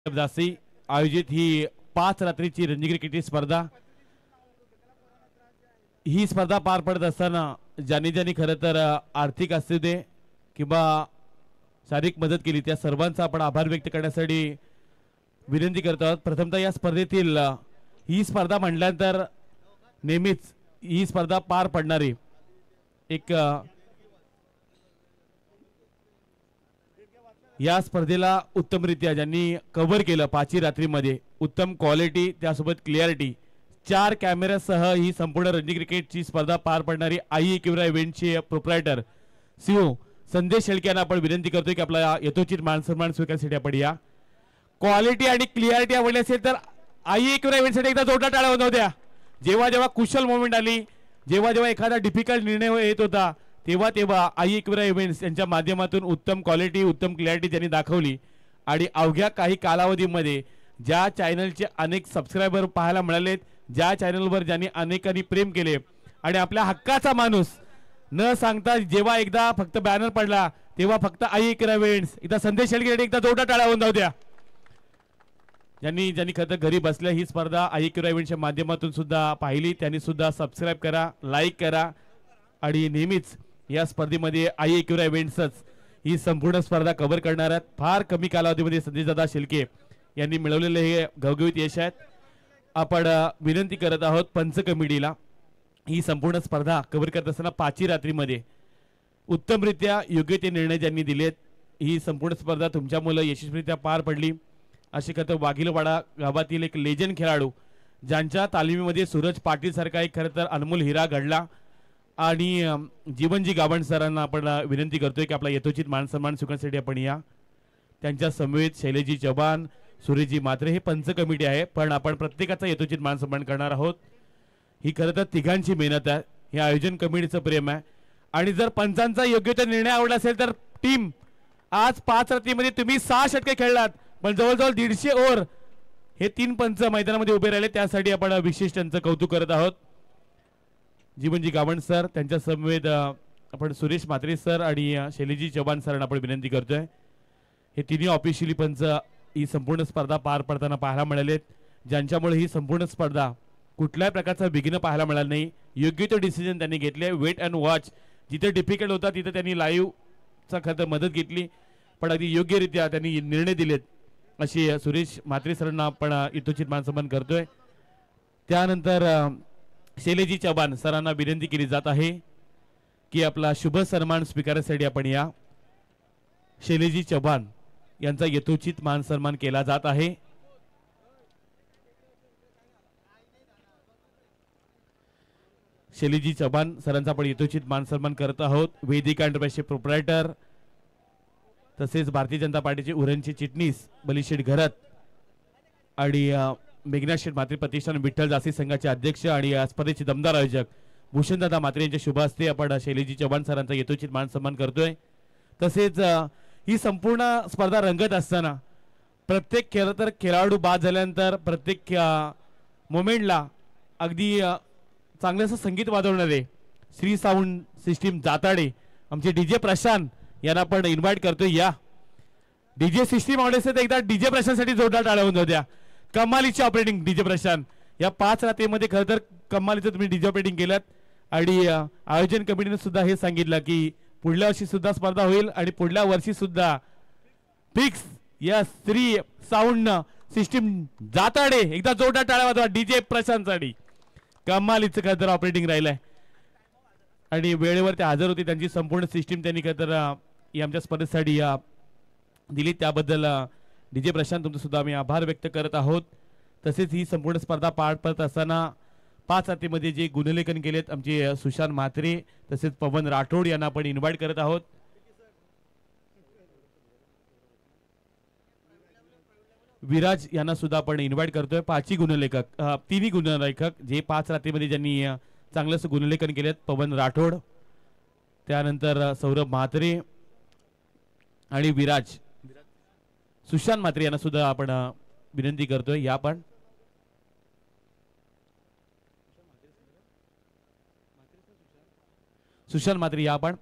दासी आयोजित ही 5 रात्रीची रणजी क्रिकेट स्पर्धा ही स्पर्धा पार पडत असताना ज्यांनी ज्यांनी खरं तर आर्थिक असू दे किंवा शारीरिक मदत केली त्या सर्वांचा आपण आभार व्यक्त करण्यासाठी विनंती करतो आहोत। प्रथमतः या स्पर्धेतील ही स्पर्धा म्हटल्यानंतर नेहमीच ही स्पर्धा पार पडणारी एक या स्पर्धेला उत्तमरित्या ज्यांनी कव्हर केलं 5 रात्रीमध्ये उत्तम क्वालिटी त्यासोबत क्लिअरिटी 4 कॅमेऱ्यासह ही संपूर्ण रणजी क्रिकेटची स्पर्धा पार पडणारी आई किंवा इव्हेंटचे प्रोप्रायटर सीओ संदेश शेळके यांना आपण विनंती करतोय की आपला यथोचित मानसन्मान स्वीकारण्यासाठी आपण या क्वालिटी आणि क्लिअरिटी आवडली असेल तर आई किंवा इव्हेंटसाठी एकदा जोरदार टाळ्या वाजवून द्या। जेव्हा जेव्हा कुशल मोमेंट आली जेव्हा जेव्हा एखादा डिफिकल्ट निर्णय येत होता तेव्हा आई किंवा इव्हेंट्स यांच्या माध्यमातून उत्तम क्वालिटी उत्तम क्लिअरिटी त्यांनी दाखवली आणि अवघ्या काही कालावधीमध्ये ज्या चॅनलचे अनेक सबस्क्रायबर पाहायला मिळालेत ज्या चॅनलवर ज्यांनी अनेकांनी प्रेम केले आणि आपल्या हक्काचा माणूस न सांगता जेव्हा एकदा फक्त बॅनर पडला तेव्हा फक्त आई किंवा इव्हेंट्स एकदा संदेश शेळके एकदा जोरदार टाळ्या वाजवून जाऊ द्या। ज्यांनी खरं घरी बसल्या ही स्पर्धा आई किंवा इव्हेंटच्या माध्यमातून सुद्धा पाहिली त्यांनी सुद्धा सबस्क्राईब करा लाईक करा आणि नेहमीच या स्पर्धेमध्ये आई किंवा इव्हेंट्सच ही संपूर्ण स्पर्धा कव्हर करणार आहेत। फार कमी कालावधीमध्ये संदेशदादा शेळके यांनी मिळवलेले हे घवघवीत यश आहेत। आपण विनंती करत आहोत पंच कमिटीला ही संपूर्ण स्पर्धा कव्हर करत असताना 5 रात्रीमध्ये उत्तमरित्या योग्य ते निर्णय ज्यांनी दिलेत ही संपूर्ण स्पर्धा तुमच्यामुळे यशस्वीरित्या पार पडली असे खरं वाघिलवाडा गावातील एक लेजंड खेळाडू ज्यांच्या तालमीमध्ये सूरज पाटील सारखा एक खरं तर अनमोल हिरा घडला आणि जीवनजी गावंड सरांना आपण विनंती करतोय की आपला यथोचित मानसन्मान स्वीकारण्यासाठी आपण या त्यांच्या समवेत शैलेजी चव्हाण सुरेशजी मात्रे हे पंच कमिटी आहे पण आपण प्रत्येकाचा यथोचित मानसन्मान करणार आहोत। ही खरं तर तिघांची मेहनत आहे हे आयोजन कमिटीचं प्रेम आहे आणि जर पंचांचा योग्य तो निर्णय आवडला असेल तर टीम आज 5 रात्रीमध्ये तुम्ही 6 षटके खेळलात पण जवळजवळ 150 ओव्हर हे 3 पंच मैदानामध्ये उभे राहिले त्यासाठी आपण विशेष त्यांचं कौतुक करत आहोत। जीवनजी गावंड सर त्यांच्या समवेत आपण सुरेश मात्रे सर आणि शैलेजी चव्हाण सरांना आपण विनंती करतोय हे तिन्ही ऑफिशियली पंच ही संपूर्ण स्पर्धा पार पडताना पाहायला मिळालेत ज्यांच्यामुळे ही संपूर्ण स्पर्धा कुठल्याही प्रकारचा विघ्न पाहायला मिळाला नाही। योग्य तो डिसिजन त्यांनी घेतले वेट अँड वॉच जिथे डिफिकल्ट होता तिथे त्यांनी लाईव्हचा खरं मदत घेतली पण अगदी योग्यरित्या त्यांनी निर्णय दिलेत अशी सुरेश मात्रे सरांना आपण यथोचित मानसन्मान करतोय। त्यानंतर शैलेजी चव्हाण सरांना विनंती केली जात आहे की आपला शुभ सन्मान स्वीकारण्यासाठी आपण या शैलेजी चव्हाण यांचा यथोचित मान सन्मान केला जात आहे। शैलेजी चव्हाण सरांचा आपण यथोचित मान सन्मान करत आहोत। वेदिका एंटरप्राइजचे प्रोप्रायटर तसेच भारतीय जनता पार्टीचे उरणचे चिटणीस बलिशेठ घरत आणि मेघना शेठ मात्रे प्रतिष्ठान विठ्ठल जासी संघाचे अध्यक्ष आणि स्पर्धेचे दमदार आयोजक भूषणदादा मात्रे यांच्या शुभ हस्ते आपण शैलेजी चव्हाण सरांचा यथोचित मान सन्मान करतोय। तसेच ही संपूर्ण स्पर्धा रंगत असताना प्रत्येक खेळाडू बाद झाल्यानंतर प्रत्येक मोमेंटला अगदी चांगलं असं संगीत वाजवणारे श्री साऊंड सिस्टीम जाताडे आमचे डीजे प्रशांत यांना आपण इन्व्हाइट करतोय या डीजे सिस्टीम आवडेल तर एकदा डीजे प्रशांतसाठी जोरदार टाळ्या वाजवून द्या। कमालीची ऑपरेटिंग डीजे प्रशांत या 5 रात्रीमध्ये खरं तर कमालीचं तुम्ही डीजे ऑपरेटिंग केलं आणि आयोजन कमिटीने सुद्धा हे सांगितलं की पुढल्या वर्षी सुद्धा स्पर्धा होईल आणि पुढल्या वर्षी सुद्धा फिक्स या श्री साऊंड सिस्टीम जाताडे एकदा जोरदार टाळ्या वाजवा डीजे प्रशांतसाठी कमालीचं खरं तर ऑपरेटिंग राहिलंय आणि वेळेवर ते हजर होते त्यांची संपूर्ण सिस्टीम त्यांनी खरं तर आमच्या स्पर्धेसाठी दिली त्याबद्दल डीजे प्रशांत तुमचं सुद्धा आम्ही आभार व्यक्त करत आहोत। तसेच ही संपूर्ण स्पर्धा पार पडत असताना 5 रात्रीमध्ये जे गुणलेखन केलेत आमचे सुशांत म्हात्रे तसेच पवन राठोड यांना आपण इन्व्हाइट करत आहोत। विराज यांना सुद्धा आपण इन्व्हाइट करतोय। 5 गुणलेखक 3 गुणलेखक जे 5 रात्रीमध्ये ज्यांनी चांगलंच गुणलेखन केलेत पवन राठोड त्यानंतर सौरभ म्हात्रे आणि विराज सुशांत म्हात्रे यांना सुद्धा आपण विनंती करतोय या पण सुशांत म्हात्रे या पण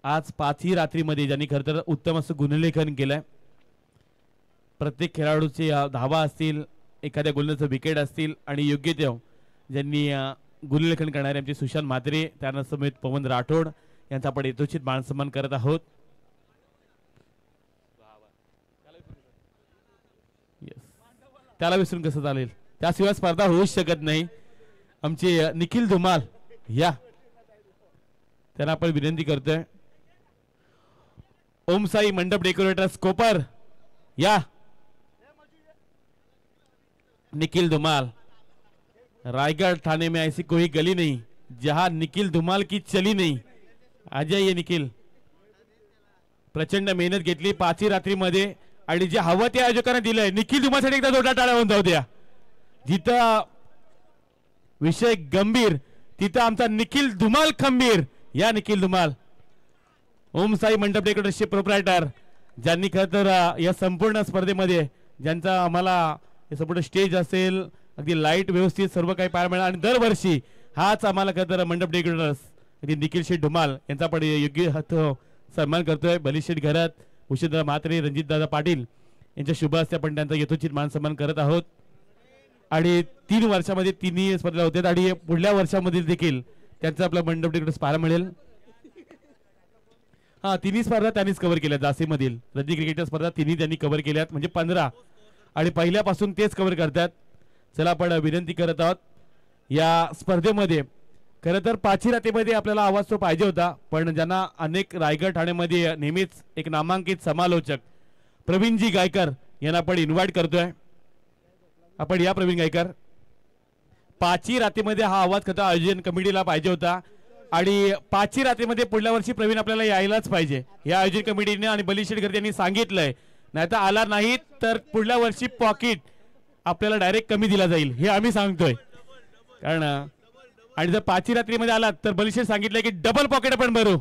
आज 5 रात्रीमध्ये ज्यांनी खरं तर उत्तम असं गुणलेखन केलंय प्रत्येक खेळाडूची धावा असतील, एखाद्या गोलंदाजाचं विकेट असतील आणि योग्य ते ज्यांनी गुणलेखन करणारे आमचे सुशांत म्हात्रे, त्यांना समेत पवन राठोड यांचा आपण यथोचित मानसन्मान करत आहोत. त्याला विसरून कसं चालेल, त्याशिवाय स्पर्धा होऊच शकत नाही. आमचे निखिल धुमाल या त्यांना आपण विनंती करतोय. ओम साई मंडप डेकोरेटर्स कोपर या. निखिल धुमाल. रायगढ़ थाने में ऐसी कोई गली नहीं जहां निखिल धुमाल की चली नहीं. अजय ये निखिल प्रचंड मेहनत घेतली पाचही रात्रीमध्ये आणि जे हवं ते आयोजकांना दिलंय. निखिल धुमालसाठी एकदा जोरदार टाळ्या होऊन जाऊ द्या. जिथं विषय गंभीर तिथं आमचा निखिल धुमाल खंबीर. या निखिल धुमाल. ओम साई मंडप डेकोरेटर्सचे प्रोप्रायटर ज्यांनी खरं तर या संपूर्ण स्पर्धेमध्ये ज्यांचा आम्हाला संपूर्ण स्टेज असेल, अगदी लाईट व्यवस्थित सर्व काही पाहायला मिळालं आणि दरवर्षी हाच आम्हाला खरं तर मंडप डेकोरेटर्स निखिल शेठ धुमाल यांचा आपण योग्य हात सन्मान करतोय. बली शेठ घरात, भूषणदादा म्हात्रे, रणजितदादा पाटील यांच्या शुभ हस्ते आपण त्यांचा यथोचित मान सन्मान करत आहोत. आणि 3 वर्षामध्ये तिन्ही स्पर्धा होत्या आणि पुढल्या वर्षामध्ये देखील त्यांचा आपला मंडप डेकोरेटर्स पाहायला मिळेल. हा, तिन्ही स्पर्धा त्यांनीच कव्हर केल्या. जासीमधील रणजी क्रिकेटच्या स्पर्धा तिन्ही त्यांनी कव्हर केल्यात, म्हणजे 15 आणि पहिल्यापासून तेच कव्हर करतात. चला आपण विनंती करत आहोत या स्पर्धेमध्ये. खरं तर पाचीरातीमध्ये आपल्याला आवाज तो पाहिजे होता, पण ज्यांना अनेक रायगड ठाण्यामध्ये नेहमीच एक नामांकित समालोचक प्रवीणजी गायकर यांना आपण इन्व्हाइट करतोय. आपण या प्रवीण गायकर. पाचीरातीमध्ये हा आवाज कथा आयोजन कमिटीला पाहिजे होता आणि पाचीरातीमध्ये पुढल्या वर्षी प्रवीण आपल्याला यायलाच पाहिजे. या आयोजन कमिटीने आणि बली शेठ यांनी सांगितलंय, नाहीतर आला नाही तर पुढल्या वर्षी पॉकेट आपल्याला डायरेक्ट कमी दिला जाईल हे आम्ही सांगतोय. कारण आणि जर पाचीरात्रीमध्ये आलात तर बलिशेठ सांगितलंय की डबल पॉकेट आपण भरू.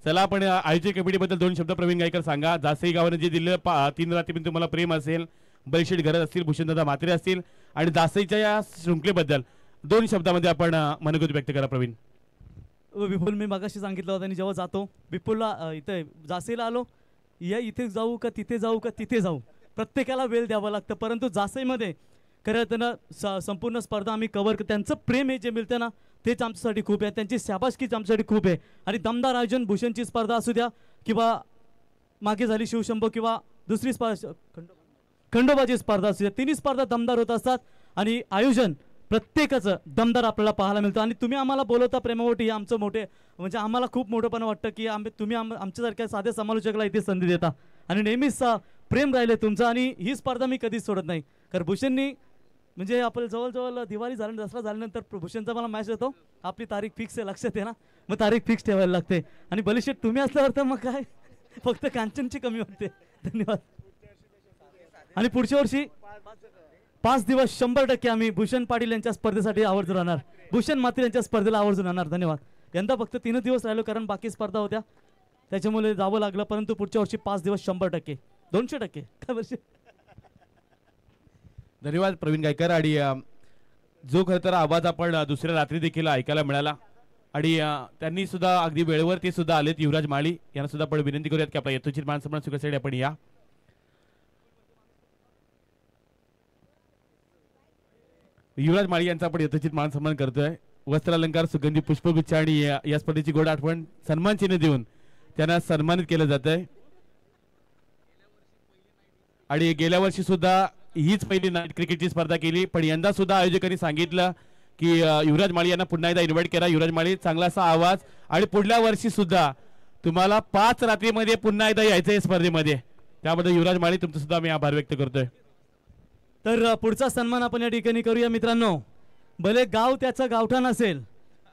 चला आपण आयोजन कमिटीबद्दल 2 शब्द प्रवीण गायकर सांगा. जासई गावाने जे दिलेलं 3 रात्रीमध्ये तुम्हाला प्रेम असेल, बलिशेठ घरात असतील, भूषणदादा म्हात्रे असतील आणि जासईच्या या शृंखलेबद्दल 2 शब्दामध्ये आपण मनोगत व्यक्त करा प्रवीण. विपुल, मी मागाशी सांगितलं होतं आणि जेव्हा जातो विपुलला इथे जासईला आलो, या इथे जाऊ का तिथे जाऊ का तिथे जाऊ, प्रत्येकाला वेळ द्यावा लागतं. परंतु जासईमध्ये खरं त्यांना संपूर्ण स्पर्धा आम्ही कव्हर, त्यांचं प्रेम हे जे मिळतं ना तेच आमच्यासाठी खूप आहे. त्यांची शाबासकीच आमच्यासाठी खूप आहे. आणि दमदार आयोजन, भूषणची स्पर्धा असू द्या किंवा मागे झाली शिवशंभो किंवा दुसरी स्पर्धा खंडोबाची स्पर्धा असू द्या, तिन्ही स्पर्धा दमदार होत असतात आणि आयोजन प्रत्येकाचं दमदार आपल्याला पाहायला मिळतं. आणि तुम्ही आम्हाला बोलवता प्रेमावटी, हे आमचं मोठे म्हणजे आम्हाला खूप मोठंपणा वाटतं की तुम्ही आमच्यासारख्या साध्या समालोचकाला इथे संधी देता आणि नेहमीच प्रेम राहिले तुमचं. आणि ही स्पर्धा मी कधीच सोडत नाही. कारण भूषणनी म्हणजे आपलं जवळजवळ दिवाळी झाल्यानंतर, दसरा झाल्यानंतर भूषणचा मला मॅसेज येतो, आपली तारीख फिक्स आहे, लक्षात आहे ना, मग तारीख फिक्स ठेवायला लागते. आणि बलिशेठ तुम्ही असल्यावर तर मग काय, फक्त कांचनची कमी होते. धन्यवाद. आणि पुढच्या वर्षी 5 दिवस 100% आम्ही भूषण पाटील यांच्या स्पर्धेसाठी आवर्जून राहणार, भूषण म्हात्रे यांच्या स्पर्धेला आवर्जून राहणार. धन्यवाद. यंदा फक्त 3 दिवस राहिलो कारण बाकी स्पर्धा होत्या त्याच्यामुळे जावं लागलं, परंतु पुढच्या वर्षी 5 दिवस 100%, 200% काय वर्षी. धन्यवाद प्रवीण गायकर. आणि जो खरं तर आवाज आपण दुसऱ्या रात्री देखील ऐकायला मिळाला आणि त्यांनी सुद्धा अगदी वेळेवर ते सुद्धा आलेत. युवराज माळी यांना सुद्धा आपण विनंती करूयात की आपला यथोचित मान सन्मान स्वीकारण्यासाठी आपण या. युवराज माळी यांचा आपण यथोचित मान सन्मान करतोय. वस्त्रालंकार, सुगंधी पुष्पगुच्छ आणि या स्पर्धेची गोड आठवण सन्मान चिन्ह देऊन त्यांना सन्मानित केलं जात आहे. आणि गेल्या वर्षी सुद्धा हीच पहिली नाईट क्रिकेटची स्पर्धा केली, पण यंदा सुद्धा आयोजकांनी सांगितलं की युवराज माळी यांना पुन्हा एकदा इन्व्हाइट करा. युवराज माळी, चांगलासा आवाज आणि पुढल्या वर्षी सुद्धा तुम्हाला 5 रात्रीमध्ये पुन्हा एकदा यायचं आहे स्पर्धेमध्ये. त्याबद्दल युवराज माळी तुमचं सुद्धा मी आभार व्यक्त करतोय. तर पुढचा सन्मान आपण या ठिकाणी करूया मित्रांनो. भले गाव त्याचं गावठाण असेल,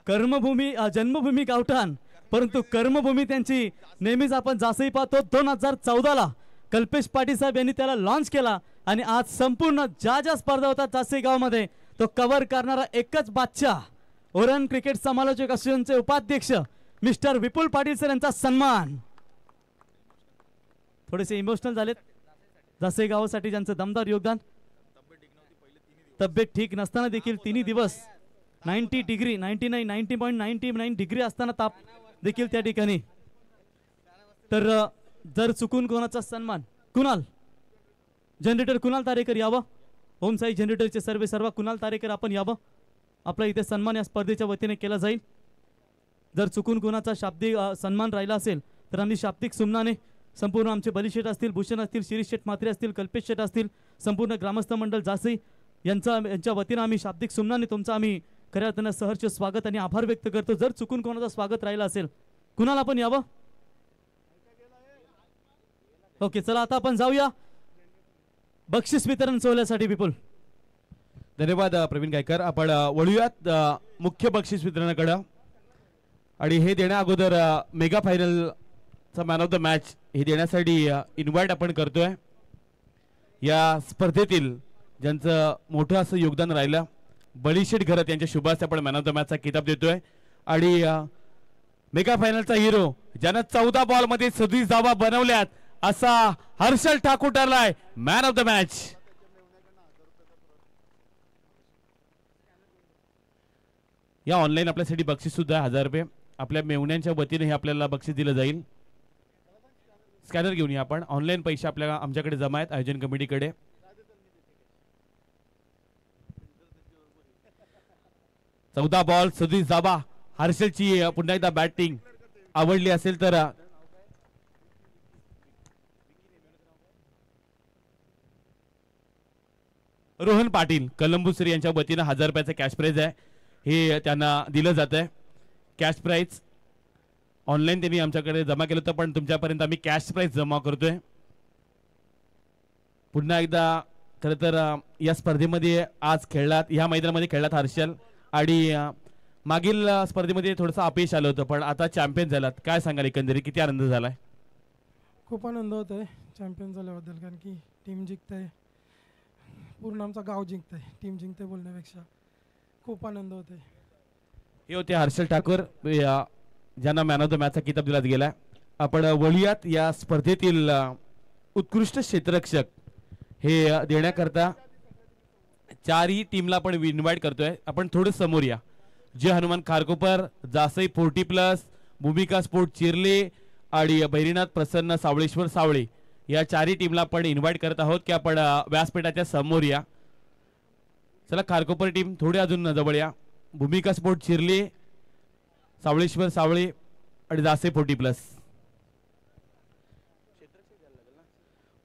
कर्मभूमी जन्मभूमी गावठाण, परंतु कर्मभूमी त्यांची नेहमीच आपण जासई पाहतो. 2014ला कल्पेश पाटील साहेब यांनी त्याला लॉन्च केला आणि आज संपूर्ण ज्या स्पर्धा होतात जासई गावामध्ये तो कव्हर करणारा एकच बादशाह, ओरन क्रिकेट समालोचक असोसिएशनचे उपाध्यक्ष मिस्टर विपुल पाटील सर यांचा सन्मान. थोडेसे इमोशनल झालेत जासई गावासाठी ज्यांचं दमदार योगदान. तब्येत ठीक नसताना देखील 3 दिवस 90 डिग्री 99 90.99 डिग्री असताना ताप देखील त्या ठिकाणी. तर जर चुकून कोणाचा सन्मान, कुणाल जनरेटर कुणाल तारेकर यावं. ओम साई जनरेटरचे सर्व कुणाल तारेकर आपण यावं. आपला इथे सन्मान या स्पर्धेच्या वतीने केला जाईल. जर चुकून कोणाचा शाब्दिक सन्मान राहिला असेल तर आम्ही शाब्दिक सुमनाने संपूर्ण आमचे बलिशेठ असतील, भूषण असतील, शिरीष शेठ म्हात्रे असतील, कल्पेश शेठ असतील, संपूर्ण ग्रामस्थ मंडळ जासई यांच्या वतीनं आम्ही शाब्दिक सुमनाने तुमचं आम्ही खऱ्या अर्थानं सहर्ष स्वागत आणि आभार व्यक्त करतो. जर चुकून कोणाचा स्वागत राहिला असेल कुणाला आपण यावं. ओके, चला आता आपण जाऊया बक्षीस वितरण सोहळ्यासाठी. विपुल. धन्यवाद प्रवीण गायकर. आपण वळूयात मुख्य बक्षीस वितरणाकडे. आणि हे देण्या अगोदर मेगा फायनलचा मॅन ऑफ द मॅच हे देण्यासाठी इन्व्हाइट आपण करतोय. या स्पर्धेतील ज्यांचं मोठं असं योगदान राहिलं बळीशेठ घरत यांच्या शुभास्ते आपण मॅन ऑफ द मॅचचा किताब देतोय. आणि मेगा फायनलचा हिरो ज्यानं 14 बॉल मध्ये 37 धावा बनवल्यात असा हर्षल ठाकूर ठरलाय मॅन ऑफ द मॅच. या ऑनलाईन आपल्यासाठी बक्षीस सुद्धा 1000 रुपये आपल्या मेवण्यांच्या वतीने हे आपल्याला बक्षीस दिलं जाईल. स्कॅनर घेऊन या आपण. ऑनलाईन पैसे आपल्याला आमच्याकडे जमा आहेत आयोजन कमिटीकडे. चौदा बॉल 37 धावा. हर्षलची पुन्हा एकदा बॅटिंग आवडली असेल तर रोहन पाटील कलंबुसरी यांच्या वतीनं 1000 रुपयाचं कॅश प्राइज आहे हे त्यांना दिलं जात आहे. कॅश प्राइज ऑनलाईन त्यांनी आमच्याकडे जमा केलं होतं पण तुमच्यापर्यंत आम्ही कॅश प्राइज जमा करतोय. पुन्हा एकदा खरं तर या स्पर्धेमध्ये आज खेळलात, या मैदानामध्ये खेळलात हर्षल. आणि मागील स्पर्धेमध्ये थोडंसं अपयश आलं होतं पण आता चॅम्पियन झालात. काय सांगाल एकंदरीत किती आनंद झालाय? खूप आनंद होत आहे चॅम्पियन झाल्याबद्दल. कारण की टीम जिंकते, पूर्ण आमचा गाव जिंकते, टीम जिंकते बोलण्यापेक्षा खूप आनंद होत आहे. हे होते हर्षल ठाकूर ज्यांना मॅन ऑफ द मॅचचा किताब दिला गेला. आपण वळूयात या स्पर्धेतील उत्कृष्ट क्षेत्ररक्षक हे देण्याकरता चारही टीमला आपण इन्व्हाइट करतोय. आपण थोडं समोर या. जे हनुमान खारकोपर, जासई 40+, भूमिका स्पोर्ट चिरले आणि भैरीनाथ प्रसन्न सावळेश्वर सावळे या चारही टीमला आपण इन्व्हाइट करत आहोत की आपण व्यासपीठाच्या समोर या. चला खारकोपर टीम थोडे अजून जवळ या. भूमिका स्पोर्ट चिरले, सावळेश्वर सावळे आणि जासई 40+.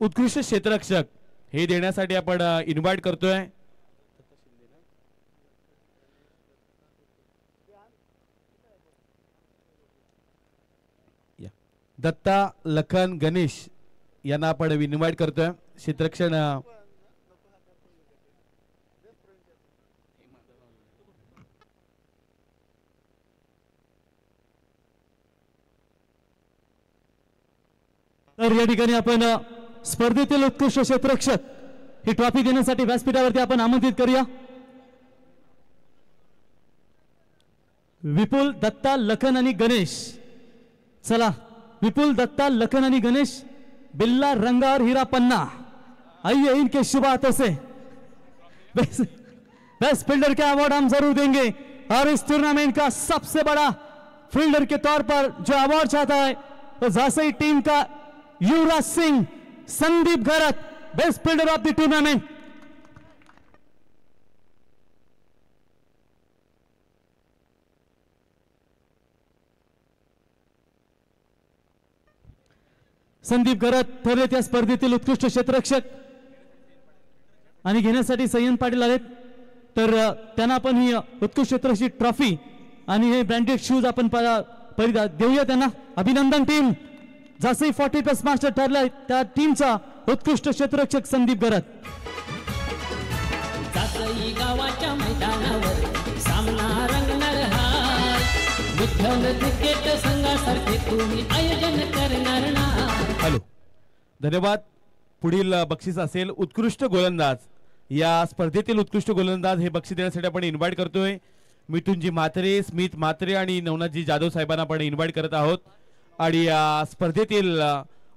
उत्कृष्ट क्षेत्ररक्षक हे देण्यासाठी आपण इन्व्हाइट करतोय. दत्ता लखन गणेश यांना आपण इन्व्हाइट करतोय. क्षेत्ररक्षण तर या ठिकाणी आपण स्पर्धेतील उत्कृष्ट क्षेत्ररक्षक ही ट्रॉफी देण्यासाठी व्यासपीठावरती आपण आमंत्रित करूया. विपुल, दत्ता, लखन आणि गणेश. चला विपुल, दत्ता, लखन आणि गणेश, बिल्ला, रंगा और हीरा पन्ना, आइए इनके शुभ हाथों से बेस्ट फील्डर का अवार्ड हम जरूर देंगे. और इस टूर्नामेंट का सबसे बड़ा फील्डर के तौर पर जो अवार्ड चाहता है तो जासई टीम का Yuvraj Singh, Sandeep Gharat, best fielder of the tournament. Sandeep Gharat ठरले त्या स्पर्धेतील उत्कृष्ट क्षेत्ररक्षक आणि घेण्यासाठी सय्यद पाटील आलेत. तर त्यांना आपण ही उत्कृष्ट क्षेत्ररक्षक ट्रॉफी आणि हे ब्रँडेड शूज आपण देऊया त्यांना. अभिनंदन टीम. जासई 40+ मास्टर ठरलाय त्या टीमचा उत्कृष्ट क्षेत्ररक्षक संदीप घरत. जासई गावाच्या मैदानावर सामना रंगणार हाय. विठ्ठल क्रिकेट संघासारखे तुम्ही आयोजन करणार ना. हॅलो, धन्यवाद. पुढील बक्षीस असेल उत्कृष्ट गोलंदाज. या स्पर्धेतील उत्कृष्ट गोलंदाज हे बक्षीस देण्यासाठी आपण इन्व्हाइट करतोय. मिथुनजी म्हात्रे, स्मित म्हात्रे आणि नवनाथजी जाधव साहेबांना आपण इन्व्हाइट करत आहोत. आणि या स्पर्धेतील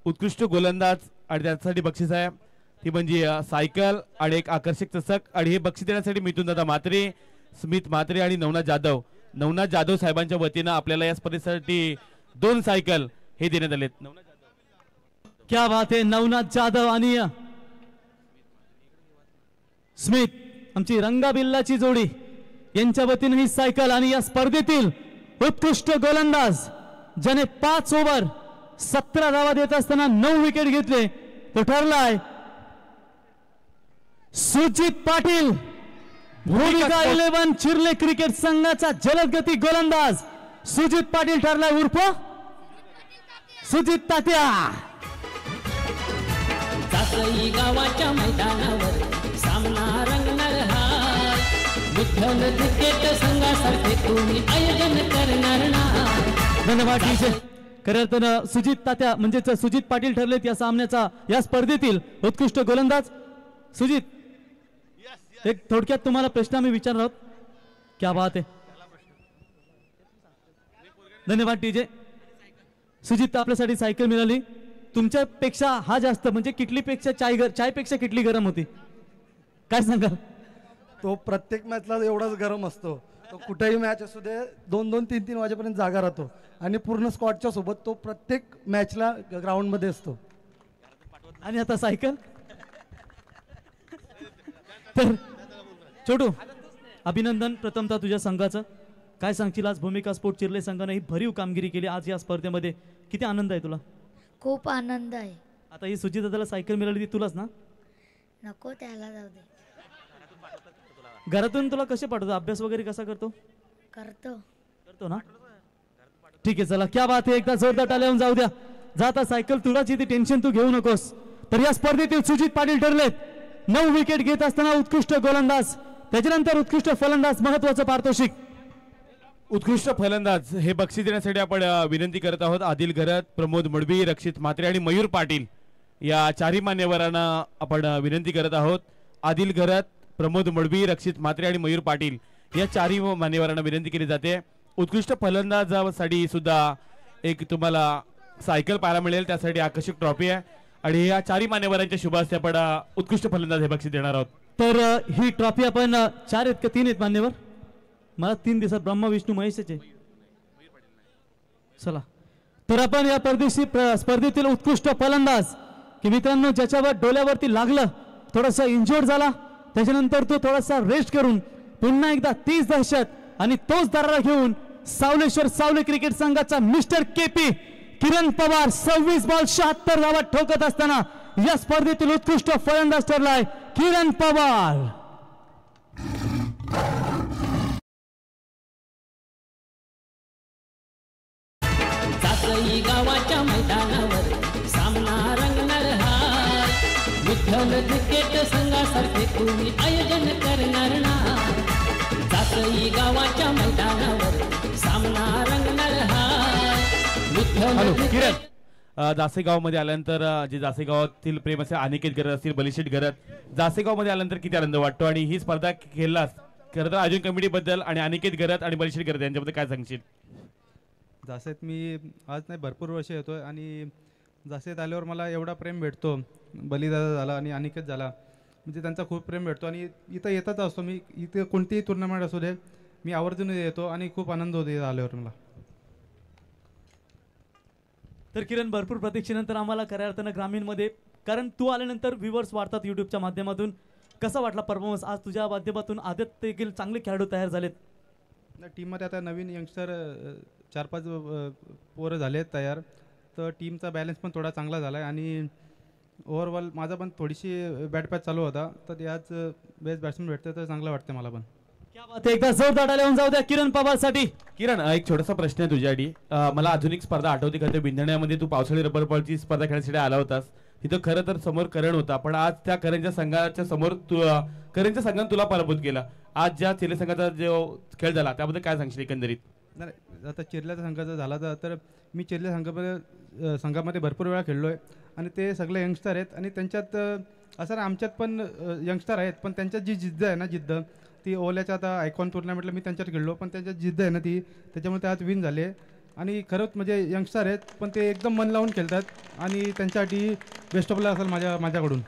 उत्कृष्ट गोलंदाज आणि त्यासाठी बक्षीस आहे ती म्हणजे सायकल आणि एक आकर्षक चषक. आणि हे बक्षीस देण्यासाठी मिथुनदादा म्हात्रे, स्मित म्हात्रे आणि नवनाथ जाधव साहेबांच्या वतीनं आपल्याला या स्पर्धेसाठी 2 सायकल हे देण्यात आलेत. क्या बात आहे. नवनाथ जाधव आणि स्मिथ आमची रंगाबिल्लाची जोडी यांच्या वतीने ही सायकल आणि या स्पर्धेतील उत्कृष्ट गोलंदाज ज्याने 5 ओव्हर 17 धावा देत असताना 9 विकेट घेतले तो ठरलाय सुजित पाटील भूमिका 11 चिर्ले क्रिकेट संघाचा जलदगती गोलंदाज सुजित पाटील ठरलाय उर्फ सुजित तात्या. जासई गावाच्या मैदानावर सामना रंगणार हाय विठ्ठल क्रिकेट संघासारखे तुम्ही आयोजन करणार ना. धन्यवाद टीचे. खऱ्या अर्थानं सुजित तात्या म्हणजेच सुजित पाटील ठरलेत या सामन्याचा या स्पर्धेतील उत्कृष्ट गोलंदाज. सुजित एक थोडक्यात तुम्हाला प्रश्न आम्ही विचारणार आहोत. क्या बात आहे. धन्यवाद टीजे. सुजित आपल्यासाठी सायकल मिळाली. तुमच्यापेक्षा हा जास्त म्हणजे किटलीपेक्षा चायपेक्षा किटली गरम होती. काय सांगाल. तो प्रत्येक मॅचला एवढाच गरम असतो. तो कुठेही मॅच असू दे 2-2 3-3 वाजेपर्यंत जागा राहतो आणि पूर्ण स्क्वॉडच्या सोबत तो प्रत्येक मॅचला ग्राउंडमध्ये असतो. आणि आता सायकल. तर छोटू अभिनंदन प्रथमतः तुझ्या संघाचं. काय सांगशील आज भूमिका स्पोर्ट चिर्ले संघाने ही भरीव कामगिरी केली आज या स्पर्धेमध्ये. किती आनंद आहे तुला. खूप आनंद आहे. आता ही सुजित दादाला सायकल मिळाली ती तुलाच ना. नको त्याला जाऊ दे. घरातून तुला कसे पाठवतो अभ्यास वगैरे कसा करतो. करतो ना. ठीक आहे चला क्या बात आहे. एकदा जोरदार टाळ्या लावून जाऊ द्या. जाता सायकल तुलाची ती टेन्शन तू घेऊ नकोस. तर या स्पर्धेतील सुजित पाटील ठरलेत 9 विकेट घेत असताना उत्कृष्ट गोलंदाज त्याच्यानंतर उत्कृष्ट फलंदाज महत्वाचं पारितोषिक. उत्कृष्ट फलंदाज हे बक्षीस देण्यासाठी आपण विनंती करत आहोत. आदिल घरत, प्रमोद मडवी, रक्षित म्हात्रे आणि मयूर पाटील या चारही मान्यवरांना आपण विनंती करत आहोत. आदिल घरत, प्रमोद मडवी, रक्षित म्हात्रे आणि मयूर पाटील या चारही मान्यवरांना विनंती केली जाते. उत्कृष्ट फलंदाजासाठी सुद्धा एक तुम्हाला सायकल पाहायला मिळेल. त्यासाठी आकर्षक ट्रॉफी आहे आणि या चारही मान्यवरांच्या शुभ हस्ते आपण उत्कृष्ट फलंदाज हे बक्षीस देणार आहोत. तर ही ट्रॉफी आपण 4 आहेत का 3 आहेत मान्यवर. मला 3 दिवसात ब्रह्मा विष्णू महेशचे. चला तर आपण या परदेशी स्पर्धेतील उत्कृष्ट फलंदाज की मित्रांनो ज्याच्यावर डोल्यावरती लागलं थोडासा इंजोर्ड झाला त्याच्यानंतर तो थोडासा रेस्ट करून पुन्हा एकदा 30 दहशत आणि तोच दरारा घेऊन सावलेश्वर सावले क्रिकेट संघाचा मिस्टर केपी किरण पवार 26 बॉल 76 धावा ठोकत असताना या स्पर्धेतील उत्कृष्ट फलंदाज ठरलाय किरण पवार. जासई गावाच्या मैदानावर सामना रंगणार हाय विठ्ठल क्रिकेट संघासारखे तुम्ही आयोजन करणार ना. जासई गावाच्या मैदानावर सामना रंगणार हाय विठ्ठल किरण जासेगाव मध्ये आल्यानंतर जे जासेगावातील प्रेम असे अनिकेत घरत असतील, बलिशेट घरत, जासेगाव मध्ये आल्यानंतर किती आनंद वाटतो आणि ही स्पर्धा खेळलास खरं तर आयोजन कमिटी बद्दल आणि अनिकेत घरत आणि बलिशेट घरत यांच्याबद्दल काय सांगशील. जासेत मी आज नाही भरपूर वर्ष येतोय आणि जासेत आल्यावर मला एवढा प्रेम भेटतो. बलिदादा झाला आणि अनिकेत झाला म्हणजे त्यांचा खूप प्रेम भेटतो आणि इथं येतच असतो मी. इथे कोणतीही टुर्नामेंट असू दे मी आवर्जून येतो आणि खूप आनंद होतो इथं आल्यावर मला. तर किरण भरपूर प्रतीक्षेनंतर आम्हाला खऱ्या अर्थानं ग्रामीणमध्ये कारण तू आल्यानंतर व्ह्यूवर्स वाढतात यूट्यूबच्या माध्यमातून. कसा वाटला परफॉर्मन्स आज तुझ्या माध्यमातून. आदत देखील चांगले खेळाडू तयार झालेत. टीममध्ये आता नवीन यंगस्टर 4-5 पोरं झाले तयार तर टीमचा बॅलन्स पण थोडा चांगला झाला आहे आणि ओव्हरऑल माझा पण थोडीशी बॅट पॅच चालू होता तर त्याच बेस्ट बॅट्समन भेटतं तर चांगलं वाटतं मला पण. एकदा जोरदार टाळ्या लावून जाऊ द्या किरण पवार साठी. किरण एक छोटासा प्रश्न आहे तुझ्यासाठी. मला अजून एक स्पर्धा आठवते का ते बिंदण्यामध्ये तू पावसाळी रबर बॉलची स्पर्धा खेळण्यासाठी आला होतास. तिथं खरं तर समोर करण होता पण आज त्या करणच्या संघाच्या समोर करणच्या संघाने तुला पराभूत केला. आज ज्या चिर्ले संघाचा जो खेळ झाला त्याबद्दल काय सांगशील एकंदरीत. नाही आता चिर्ल्याचा संघाचा झाला तर मी चिर्ल्या संघामध्ये भरपूर वेळा खेळलो आहे आणि ते सगळे यंगस्टर आहेत आणि त्यांच्यात असं ना आमच्यात पण यंगस्टर आहेत पण त्यांच्यात जी जिद्द आहे ना जिद्द ती ओल्याच्या आता आयकॉन टुर्नामेंटला मी त्यांच्यात खेळलो पण त्यांच्यात जिद्द आहे ना ती त्याच्यामुळे ते आज विन झाले आणि खरंच म्हणजे यंगस्टर आहेत पण ते एकदम मन लावून खेळतात आणि त्यांच्यासाठी बेस्ट ऑफ लक असेल माझ्याकडून.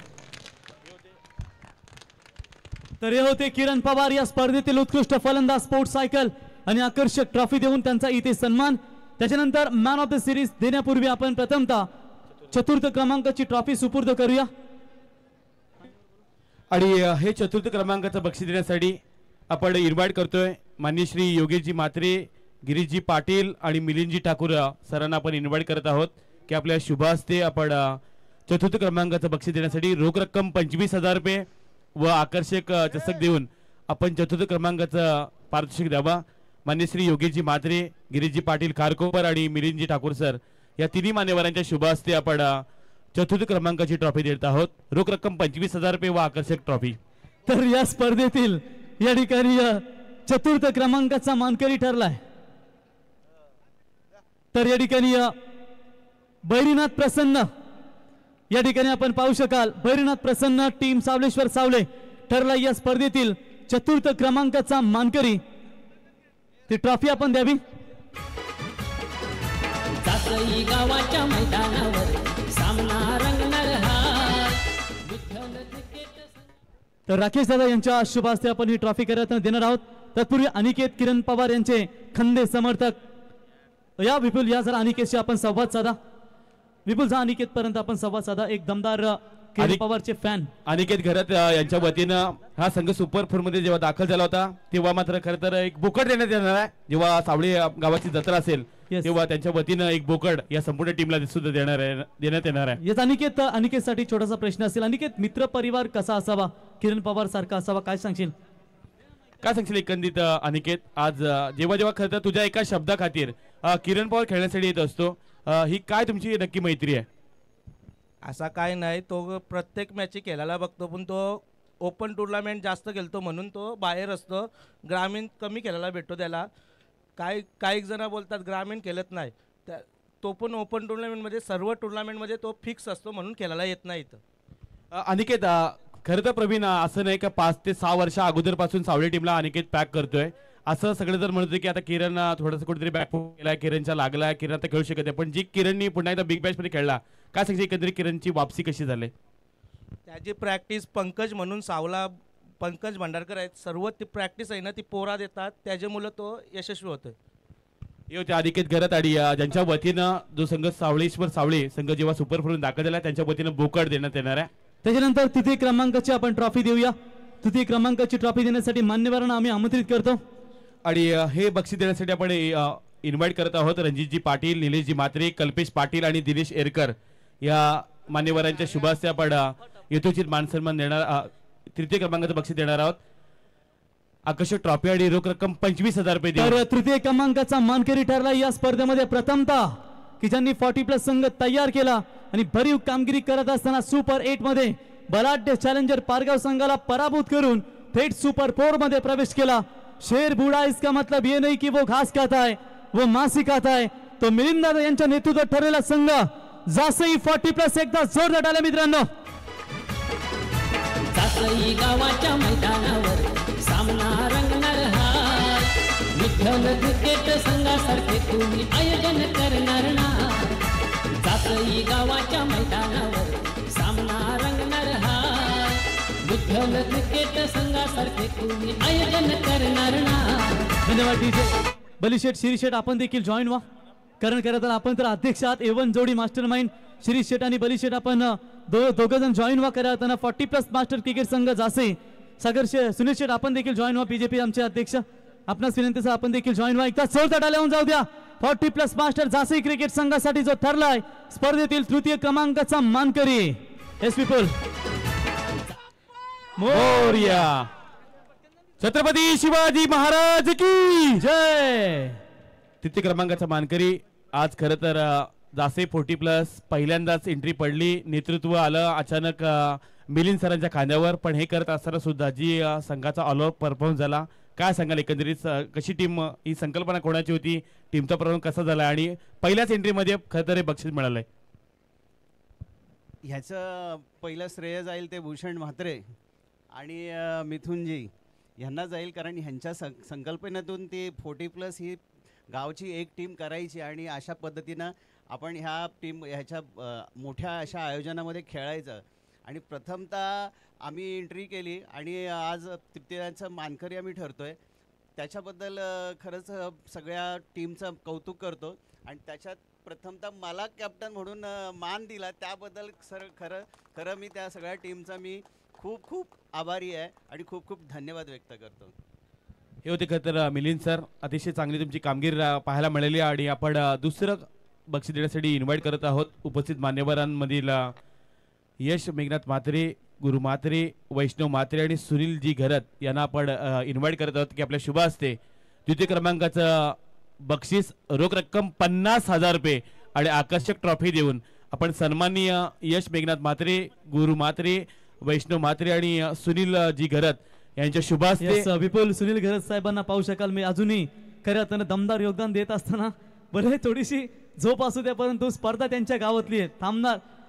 तर हे होते किरण पवार या स्पर्धेतील उत्कृष्ट फलंदाज स्पोर्ट्स सायकल आणि आकर्षक ट्रॉफी देऊन त्यांचा इथे सन्मान. त्याच्यानंतर मॅन ऑफ द सिरीज देण्यापूर्वी आपण प्रथमतः 4th क्रमांकाची ट्रॉफी सुपूर्द करूया. आणि हे चतुर्थ क्रमांकाचं बक्षीस देण्यासाठी आपण इन्व्हाइट करतोय माननीय श्री योगेशजी म्हात्रे, गिरीशजी पाटील आणि मिलिंदजी ठाकूर सरांना आपण इन्व्हाइट करत आहोत की आपल्या शुभ हस्ते आपण चतुर्थ क्रमांकाचं बक्षीस देण्यासाठी रोख रक्कम 25,000 रुपये व आकर्षक चषक देऊन आपण चतुर्थ क्रमांकाचं पारितोषिक द्यावा. मान्य श्री योगेशजी म्हात्रे, गिरीशजी पाटील खारकोपर आणि मिलिंदजी ठाकूर सर या तिन्ही मान्यवरांच्या शुभ हस्ते आपण चतुर्थ क्रमांकाची ट्रॉफी देत आहोत. रोख रक्कम 25,000 रुपये व आकर्षक ट्रॉफी. तर या स्पर्धेतील या ठिकाणी चतुर्थ क्रमांकाचा मानकरी ठरलाय. तर या ठिकाणी बैरीनाथ प्रसन्न या ठिकाणी आपण पाहू शकाल. बैरीनाथ प्रसन्न टीम सावलेश्वर सावले ठरला या स्पर्धेतील चतुर्थ क्रमांकाचा मानकरी. ती ट्रॉफी आपण द्यावी. जासई गावाच्या मैदानावर सामना रंगणार हाय. विठ्ठल क्रिकेट तर राकेश दादा यांच्या शुभ हस्ते आपण ही ट्रॉफी करत देणार आहोत. तत्पूर्वी अनिकेत किरण पवार यांचे खंदे समर्थक या विपुल या जरा अनिकेतशी आपण संवाद साधा. विपुल जा अनिकेत पर्यंत आपण संवाद साधा. एक दमदार किरण पवारचे फॅन अनिकेत घरात यांच्या वतीनं हा संघ सुपर 4 मध्ये जेव्हा दाखल झाला होता तेव्हा मात्र खरं तर एक बोकड देण्यात येणार आहे. जेव्हा सावळे गावाची जत्रा असेल तेव्हा त्यांच्या वतीनं एक बोकड या संपूर्ण टीमला सुद्धा देण्यात येणार आहे. येस अनिकेतसाठी छोटासा प्रश्न असेल. अनिकेत, मित्र परिवार कसा असावा, किरण पवार सारखा असावा, काय सांगशील? काय सांगशील एकंदरीत अनिकेत, आज जेव्हा जेव्हा खरं तर तुझ्या एका शब्दा खातीर किरण पवार खेळण्यासाठी येत असतो, ही काय तुमची नक्की मैत्री आहे? असा काय नाही, तो प्रत्येक मॅच खेळायला बघतो, पण तो ओपन टुर्नामेंट जास्त खेळतो म्हणून तो बाहेर असतो. ग्रामीण कमी खेळायला भेटतो त्याला. काही जण बोलतात ग्रामीण खेळत नाही, तो पण ओपन टुर्नामेंटमध्ये सर्व टुर्नामेंटमध्ये तो फिक्स असतो म्हणून खेळायला येत नाही इथं. अनिकेत, खरं तर प्रवीण असं नाही का 5 ते 6 वर्ष अगोदरपासून सावळे टीमला अनिकेत पॅक करतोय असं सगळे जर म्हणतोय की आता किरण थोडंसं कुठेतरी बॅकफूट केलाय, किरणच्या लागलाय, किरण आता खेळू शकत नाही, पण जी किरणनी पुन्हा एकदा बिग बॅच मध्ये खेळला, काय सांगते एकंदरीत किरणची वापसी कशी झाली? त्याची प्रॅक्टिस पंकज म्हणून सावला पंकज भंडारकर आहेत, सर्व ती प्रॅक्टिस आहे ना ती पोरा देतात, त्याच्यामुळे तो यशस्वी होतोय. हे होते अनिकेत घरात आणि ज्यांच्या वतीनं जो संघ सावळेश्वर सावळे संघ जेव्हा सुपर 4 दाखल झाला त्यांच्या वतीनं बोकड देण्यात येणार आहे. त्याच्यानंतर तृतीय क्रमांकाची आपण ट्रॉफी देऊया. तृतीय क्रमांकाची ट्रॉफी देण्यासाठी मान्यवरांना आम्ही आमंत्रित करतो आणि हे बक्षीस देण्यासाठी आपण इन्व्हाइट करत आहोत रणजितजी पाटील, निलेशजी म्हात्रे, कल्पेश पाटील आणि दिनेश एरकर या मान्यवरांच्या शुभ हस्ते आपण यथोचित मानसन्मान देणार, तृतीय क्रमांकाचं बक्षीस देणार आहोत. आकर्षक ट्रॉफी आणि रोख रक्कम 25,000 रुपये. तर तृतीय क्रमांकाचा मानकरी ठरला या स्पर्धेमध्ये प्रथमतः की ज्यांनी 40+ संघ तयार केला आणि भरीव कामगिरी करत असताना सुपर 8 मध्ये बलाढ्य चॅलेंजर पारगाव संघाला पराभूत करून थेट सुपर 4 मध्ये प्रवेश केला. शेर बूढ़ा इसका मतलब ये नहीं कि वो घास खाता है, वो मांस खाता है. तो मिलिंद दादा यांच्या नेतृत्वात ठरलेला संघ जासई 40+ एकदा जोरदार टाळ्या मित्रांनो. जासई गावाच्या मैदानावर सामना रंगणार हाय. विठ्ठल क्रिकेट संघासारखे तुम्ही आयोजन करणार ना. जासई गावाच्या मैदानावर सामना रंगणार हाय. विठ्ठल क्रिकेट संघासारखे तुम्ही आयोजन करणार ना. धन्यवाद डीजे बलीशेठ, शिरीशेठ आपण देखील जॉईन व्हा. कारण करत आपण तर अध्यक्ष आहात, A1 जोडी मास्टर माइंड शिरीष शेठ आणि बली शेठ आपण दोघं जण जॉईन व्हा. करताना 40+ मास्टर क्रिकेट संघ जासे सागर सुनील शेठ आपण देखील जॉईन व्हा. बीजेपी आमचे अध्यक्ष आपणास विनंतीचा आपण देखील जॉईन व्हा. एकदा जोरदार टाळ्या होऊन जाऊ द्या. 40+ मास्टर जासे क्रिकेट संघासाठी जो ठरलाय स्पर्धेतील तृतीय क्रमांकाचा मानकरी एस विपुल मोरया. छत्रपती शिवाजी महाराज की जय. तृतीय क्रमांकाचा मानकरी आज खरं तर जासे 40+ पहिल्यांदाच एंट्री पडली. नेतृत्व आलं अचानक मिलिंद सरांच्या खांद्यावर, पण हे करत असताना सुद्धा जी संघाचा ऑल आउट परफॉर्मन्स झाला, काय सांगाल एकंदरीत कशी टीम, ही संकल्पना कोणाची होती, टीमचा परफॉर्मन्स कसा झाला आणि पहिल्याच एंट्रीमध्ये खरं तर हे बक्षीस मिळालंय? ह्याचं पहिलं श्रेय जाईल ते भूषण म्हात्रे आणि मिथुनजी ह्यांना जाईल, कारण ह्यांच्या संकल्पनेतून ती 40+ ही गावची एक टीम करायची आणि अशा पद्धतीनं आपण ह्याच्या मोठ्या अशा आयोजनामध्ये खेळायचं. आणि प्रथमतः आम्ही एंट्री केली आणि आज तृतीयांचं मानकरी आम्ही ठरतोय, त्याच्याबद्दल खरंच सगळ्या टीमचं कौतुक करतो. आणि त्याच्यात प्रथमतः मला कॅप्टन म्हणून मान दिला त्याबद्दल खरं मी त्या सगळ्या टीमचा मी खूप खूप आभारी आहे आणि खूप खूप धन्यवाद व्यक्त करतो. हे होते खरं तर मिलिंद सर, अतिशय चांगली तुमची कामगिरी पाहायला मिळाली आणि आपण दुसरं बक्षीस देण्यासाठी इन्व्हाइट करत आहोत उपस्थित मान्यवरांमधील यश मेघनाथ म्हात्रे, गुरु म्हात्रे, वैष्णव म्हात्रे आणि सुनील जी घरत यांना आपण इन्व्हाइट करत आहोत की आपल्या शुभ हस्ते द्वितीय क्रमांकाचं बक्षीस रोख रक्कम 50,000 रुपये आणि आकर्षक ट्रॉफी देऊन आपण सन्माननीय यश मेघनाथ म्हात्रे, गुरु म्हात्रे, वैष्णव म्हात्रे आणि सुनील जी घरत यांच्या शुभ हस्ते विपुल सुनील घरत साहेबांना पाहू शकाल. मी अजूनही खऱ्या अर्थानं दमदार योगदान देत असताना बरे थोडीशी झोप असू द्या, परंतु स्पर्धा त्यांच्या गावातली आहे.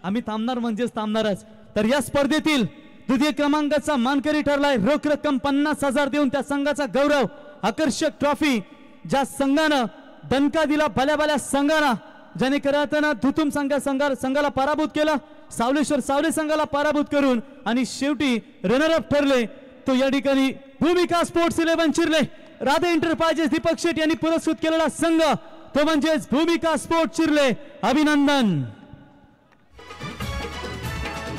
आम्ही थांबणार म्हणजेच थांबणारच. तर या स्पर्धेतील द्वितीय क्रमांकाचा मानकरी ठरलाय. रोख रक्कम 50,000 देऊन त्या संघाचा गौरव, आकर्षक ट्रॉफी ज्या संघानं दणका दिला भल्या संघाला, ज्याने खऱ्या धुतुम संघाला पराभूत केला, सावलेश्वर सावले संघाला पराभूत करून आणि शेवटी रनरअप ठरले तो या ठिकाणी भूमिका स्पोर्ट्स 11 चिरले. राधे एंटरप्राइजेस दीपक शेट यांनी पुरस्कृत केलेला संघ तो म्हणजेच भूमिका स्पोर्ट्स चिरले. अभिनंदन.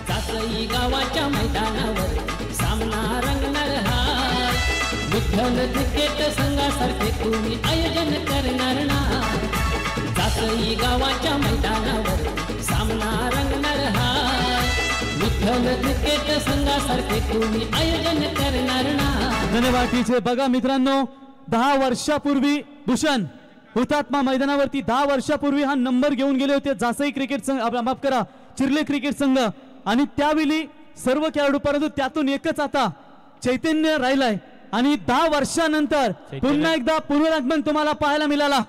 जासई गावाच्या मैदानावर सामना रंगणार हाय. विठ्ठल क्रिकेट संघासारखे तुम्ही आयोजन करणार ना. जासई गावाच्या मैदानावर सामना रंगणार हाय. विठ्ठल क्रिकेट संघासारखे तुम्ही आयोजन करणार ना. धन्यवाद. बघा मित्रांनो, 10 वर्षापूर्वी भूषण हुतात्मा मैदानावरती 10 वर्षापूर्वी हा नंबर घेऊन गेले होते जासई क्रिकेट संघ, माफ करा चिरले क्रिकेट संघ. आणि त्यावेळी सर्व खेळाडू, परंतु त्यातून एकच आता चैतन्य राहिलाय आणि 10 वर्षानंतर पुन्हा एकदा पुनरागमन तुम्हाला पाहायला मिळाला.